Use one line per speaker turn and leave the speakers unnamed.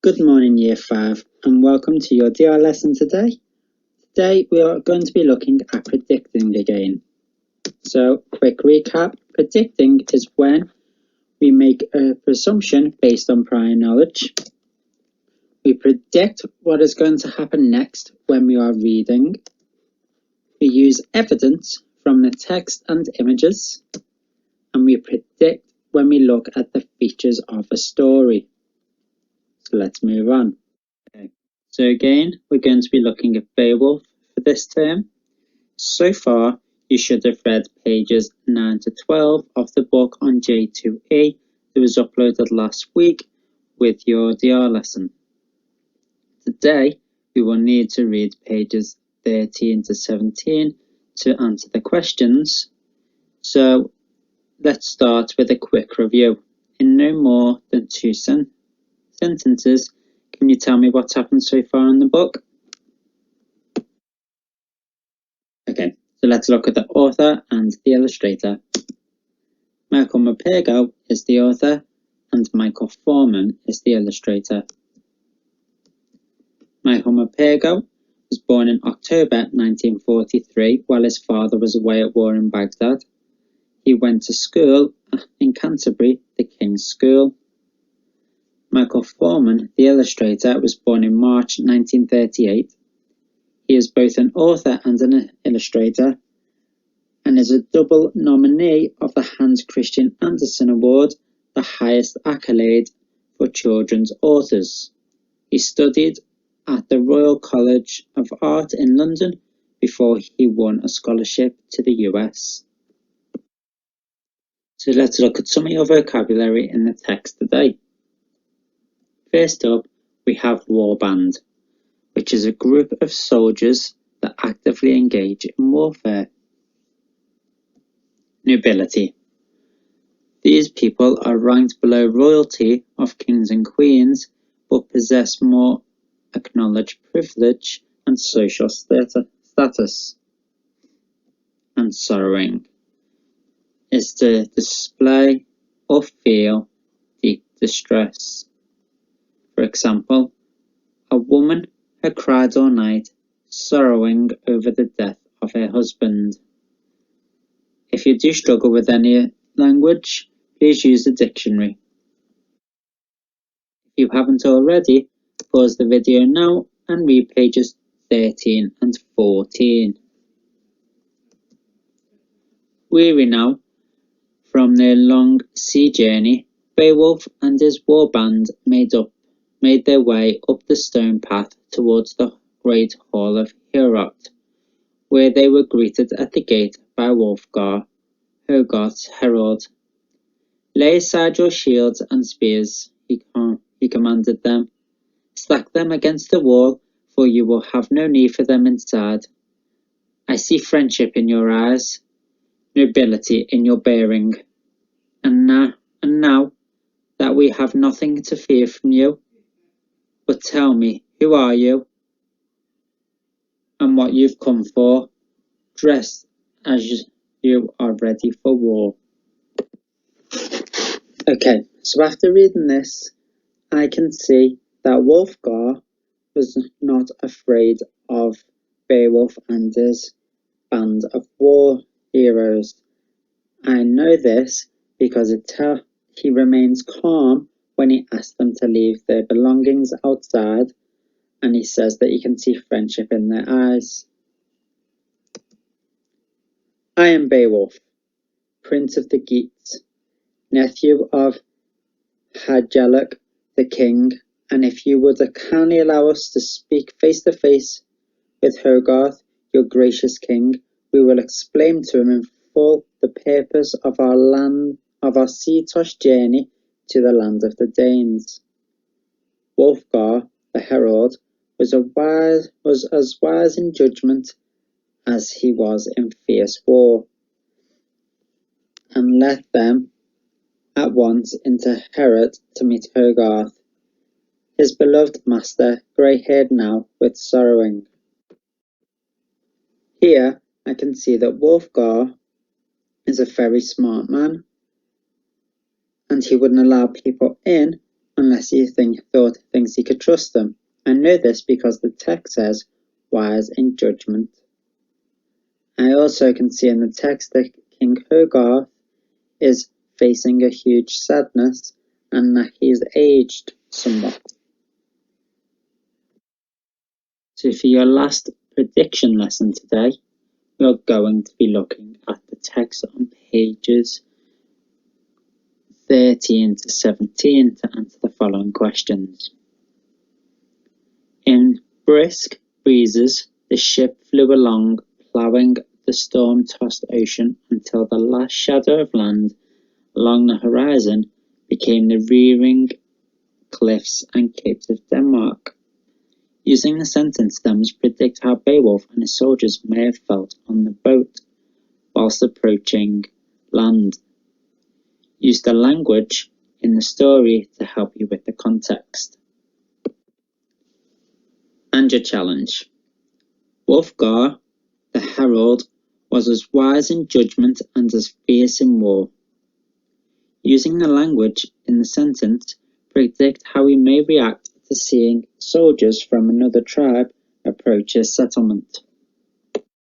Good morning, Year 5, and welcome to your DR lesson today. Today we are going to be looking at predicting again. So, quick recap. Predicting is when we make a presumption based on prior knowledge. We predict what is going to happen next when we are reading. We use evidence from the text and images. And we predict when we look at the features of a story. So let's move on. Okay. So again, we're going to be looking at Beowulf for this term. So far, you should have read pages 9 to 12 of the book on J2E that was uploaded last week with your DR lesson. Today, we will need to read pages 13 to 17 to answer the questions. So let's start with a quick review. In no more than 2 sentences, can you tell me what's happened so far in the book? Okay, so let's look at the author and the illustrator. Michael Morpurgo is the author and Michael Forman is the illustrator. Michael Morpurgo was born in October 1943 while his father was away at war in Baghdad. He went to school in Canterbury, the King's School. Michael Forman, the illustrator, was born in March 1938. He is both an author and an illustrator, and is a double nominee of the Hans Christian Andersen Award, the highest accolade for children's authors. He studied at the Royal College of Art in London before he won a scholarship to the US. So let's look at some of your vocabulary in the text today. First up, we have warband, which is a group of soldiers that actively engage in warfare. Nobility. These people are ranked below royalty of kings and queens, but possess more acknowledged privilege and social status. And sorrowing is to display or feel deep distress. For example, a woman had cried all night, sorrowing over the death of her husband. If you do struggle with any language, please use the dictionary. If you haven't already, pause the video now and read pages 13 and 14. Weary now from their long sea journey, Beowulf and his warband made their way up the stone path towards the great hall of Heorot, where they were greeted at the gate by Wulfgar, Hogarth's herald. Lay aside your shields and spears, he commanded them. Stack them against the wall, for you will have no need for them inside. I see friendship in your eyes, nobility in your bearing. And now that we have nothing to fear from you, but tell me, who are you? And what you've come for, dressed as you are ready for war. Okay, so after reading this, I can see that Wulfgar was not afraid of Beowulf and his band of war heroes. I know this because he remains calm when he asks them to leave their belongings outside, and he says that he can see friendship in their eyes. I am Beowulf, Prince of the Geats, nephew of Hygelac the king, and if you would kindly allow us to speak face to face with Hogarth, your gracious king, we will explain to him in full the purpose of our sea-tossed journey to the land of the Danes. Wulfgar, the herald, was as wise in judgment as he was in fierce war, and led them at once into Heorot to meet Hogarth, his beloved master, grey-haired now with sorrowing. Here I can see that Wulfgar is a very smart man, and he wouldn't allow people in unless he thought thinks he could trust them. I know this because the text says wise in judgment. I also can see in the text that King Hogarth is facing a huge sadness and that he is aged somewhat. So for your last prediction lesson today, we are going to be looking at the text on pages 13 to 17 to answer the following questions. In brisk breezes, the ship flew along, ploughing the storm-tossed ocean until the last shadow of land along the horizon became the rearing cliffs and capes of Denmark. Using the sentence stems, predict how Beowulf and his soldiers may have felt on the boat whilst approaching land. Use the language in the story to help you with the context. And your challenge. Wulfgar, the herald, was as wise in judgment and as fierce in war. Using the language in the sentence, predict how he may react to seeing soldiers from another tribe approach his settlement.